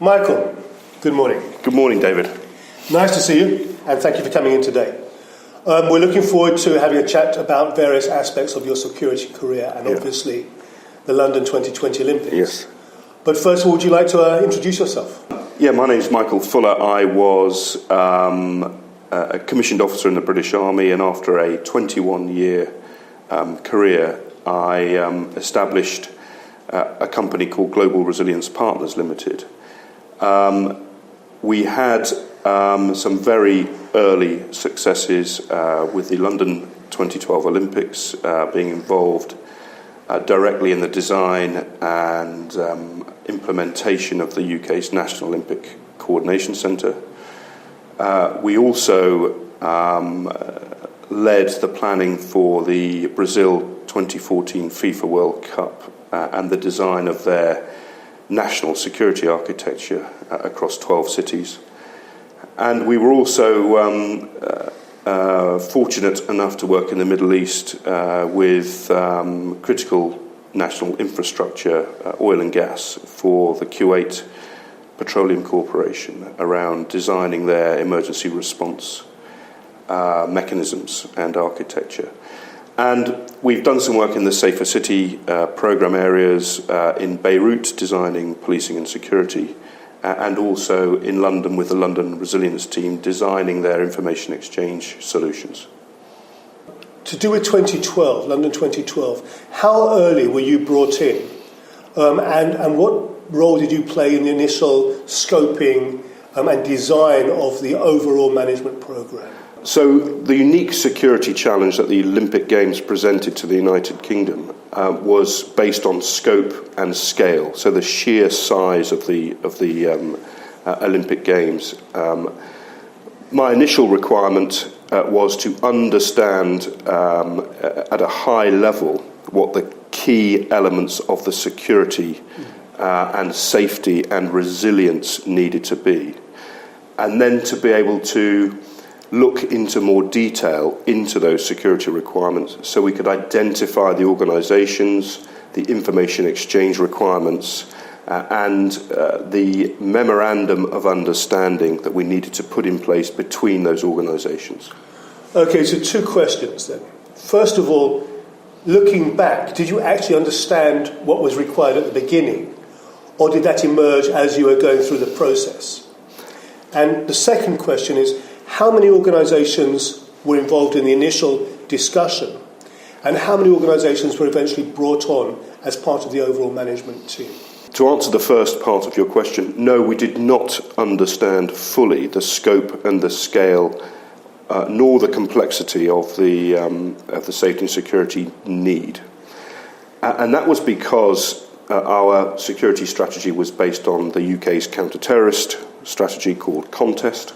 Michael, good morning. Good morning, David. Nice to see you, and thank you for coming in today. We're looking forward to having a chat about various aspects of your security career and obviously the London 2020 Olympics. Yes. But first of all, would you like to introduce yourself? Yeah, my name's Michael Fuller. I was a commissioned officer in the British Army, and after a 21-year career, I established a company called Global Resilience Partners Limited. We had some very early successes with the London 2012 Olympics, being involved directly in the design and implementation of the UK's National Olympic Coordination Centre. We also led the planning for the Brazil 2014 FIFA World Cup and the design of their national security architecture across 12 cities. And we were also fortunate enough to work in the Middle East with critical national infrastructure, oil and gas, for the Kuwait Petroleum Corporation around designing their emergency response mechanisms and architecture. And we've done some work in the Safer City programme areas in Beirut, designing policing and security, and also in London with the London Resilience team, designing their information exchange solutions. To do with 2012, London 2012, how early were you brought in? And what role did you play in the initial scoping and design of the overall management programme? So the unique security challenge that the Olympic Games presented to the United Kingdom was based on scope and scale. So the sheer size of the Olympic Games. My initial requirement was to understand at a high level what the key elements of the security and safety and resilience needed to be, and then to be able to look into more detail into those security requirements so we could identify the organisations, the information exchange requirements, and the memorandum of understanding that we needed to put in place between those organisations. Okay, so two questions then. First of all, looking back, did you actually understand what was required at the beginning, or did that emerge as you were going through the process? And the second question is, how many organisations were involved in the initial discussion, and how many organisations were eventually brought on as part of the overall management team? To answer the first part of your question, no, we did not understand fully the scope and the scale, nor the complexity of the safety and security need. And that was because our security strategy was based on the UK's counter-terrorist strategy called Contest,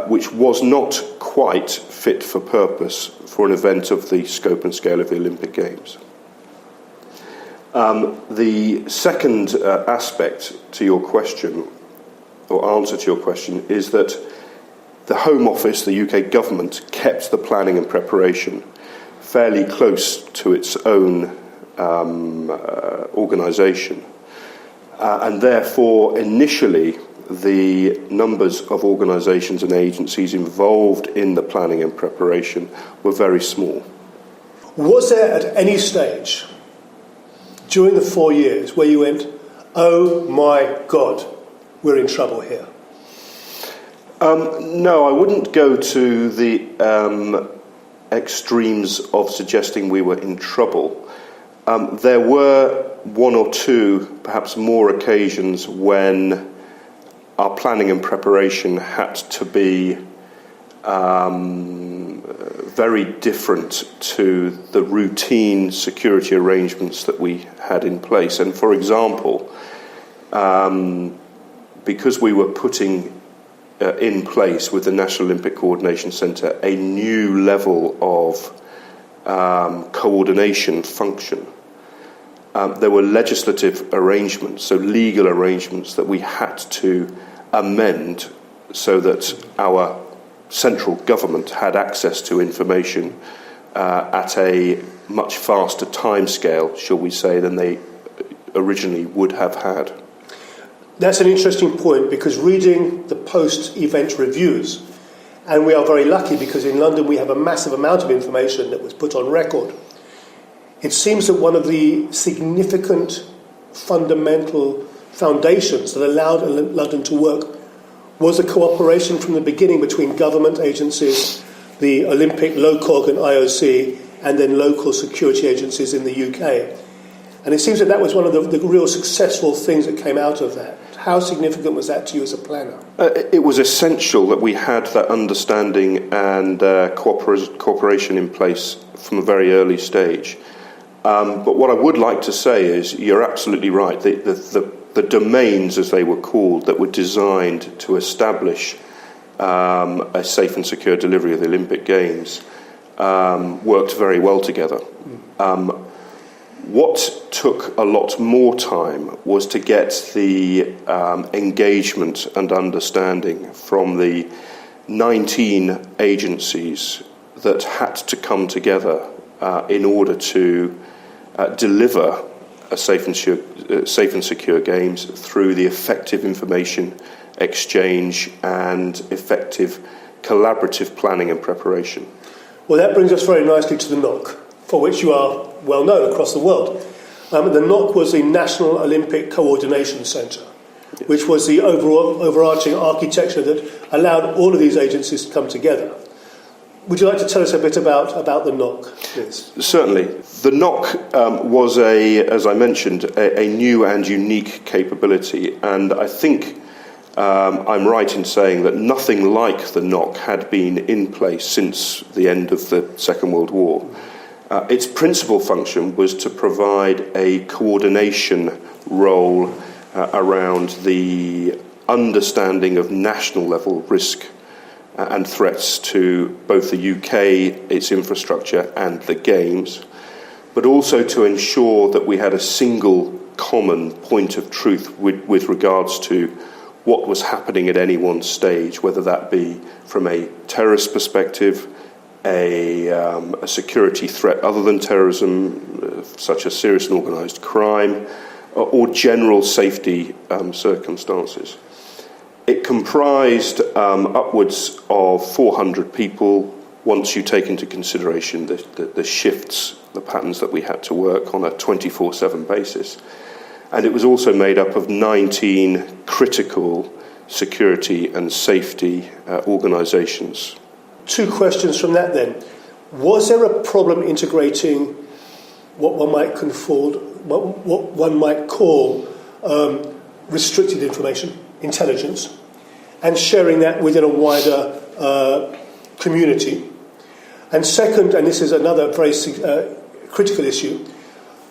which was not quite fit for purpose for an event of the scope and scale of the Olympic Games. The second aspect to your question, or answer to your question, is that the Home Office, the UK government, kept the planning and preparation fairly close to its own organisation. And therefore, initially, the numbers of organisations and agencies involved in the planning and preparation were very small. Was there at any stage during the 4 years where you went, oh my God, we're in trouble here? No, I wouldn't go to the extremes of suggesting we were in trouble. There were one or two, perhaps more occasions when our planning and preparation had to be very different to the routine security arrangements that we had in place. And for example, because we were putting in place with the National Olympic Coordination Centre a new level of coordination function, there were legislative arrangements, so legal arrangements that we had to amend so that our central government had access to information at a much faster timescale, shall we say, than they originally would have had. That's an interesting point, because reading the post-event reviews, and we are very lucky because in London we have a massive amount of information that was put on record, it seems that one of the significant fundamental foundations that allowed London to work was a cooperation from the beginning between government agencies, the Olympic, LOCOG and IOC, and then local security agencies in the UK. And it seems that that was one of the real successful things that came out of that. How significant was that to you as a planner? It was essential that we had that understanding and cooperation in place from a very early stage. But what I would like to say is you're absolutely right. The domains, as they were called, that were designed to establish a safe and secure delivery of the Olympic Games worked very well together. What took a lot more time was to get the engagement and understanding from the 19 agencies that had to come together in order to deliver a safe and secure games through the effective information exchange and effective collaborative planning and preparation. Well, that brings us very nicely to the NOC, for which you are well known across the world. The NOC was the National Olympic Coordination Centre, which was the overarching architecture that allowed all of these agencies to come together. Would you like to tell us a bit about the NOC, please? Certainly. The NOC was, as I mentioned, a new and unique capability, and I think I'm right in saying that nothing like the NOC had been in place since the end of the Second World War. Its principal function was to provide a coordination role around the understanding of national level risk and threats to both the UK, its infrastructure and the Games, but also to ensure that we had a single common point of truth with regards to what was happening at any one stage, whether that be from a terrorist perspective, a security threat other than terrorism, such as serious and organised crime, or general safety circumstances. It comprised upwards of 400 people once you take into consideration the shifts, the patterns that we had to work on a 24/7 basis. And it was also made up of 19 critical security and safety organisations. Two questions from that then. Was there a problem integrating what one might call restricted information, intelligence, and sharing that within a wider community? And second, and this is another very critical issue,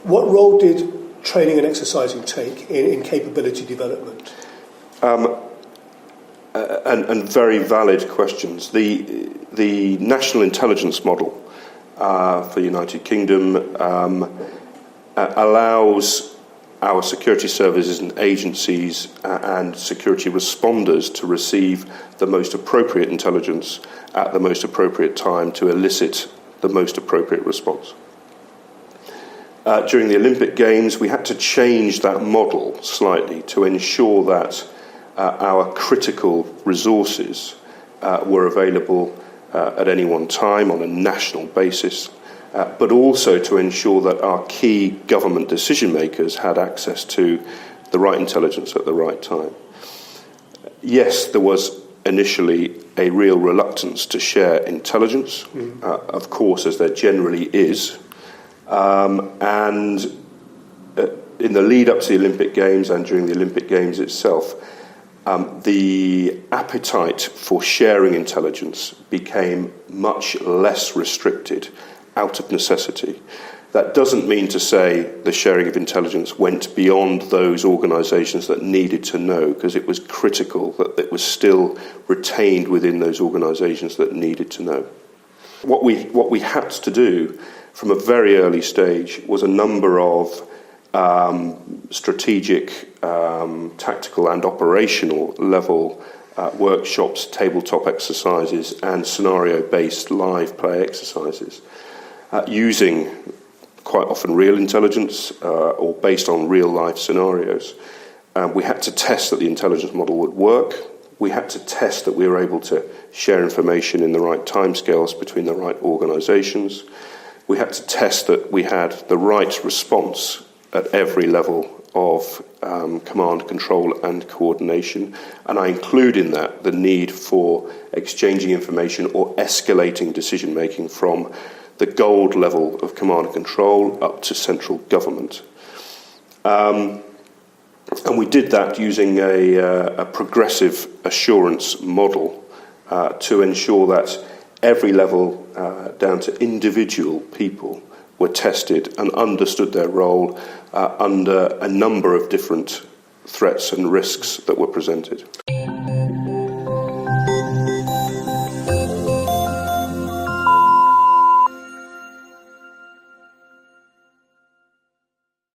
what role did training and exercising take in capability development? And very valid questions. The national intelligence model for the United Kingdom allows our security services and agencies and security responders to receive the most appropriate intelligence at the most appropriate time to elicit the most appropriate response. During the Olympic Games, we had to change that model slightly to ensure that our critical resources were available at any one time on a national basis, but also to ensure that our key government decision makers had access to the right intelligence at the right time. Yes, there was initially a real reluctance to share intelligence, of course, as there generally is. And in the lead up to the Olympic Games and during the Olympic Games itself, the appetite for sharing intelligence became much less restricted out of necessity. That doesn't mean to say the sharing of intelligence went beyond those organisations that needed to know, because it was critical that it was still retained within those organisations that needed to know. What we had to do from a very early stage was a number of strategic, tactical and operational level workshops, tabletop exercises and scenario-based live play exercises using quite often real intelligence or based on real life scenarios. We had to test that the intelligence model would work. We had to test that we were able to share information in the right timescales between the right organisations. We had to test that we had the right response at every level of command, control and coordination. And I include in that the need for exchanging information or escalating decision-making from the gold level of command and control up to central government. And we did that using a progressive assurance model to ensure that every level down to individual people were tested and understood their role under a number of different threats and risks that were presented.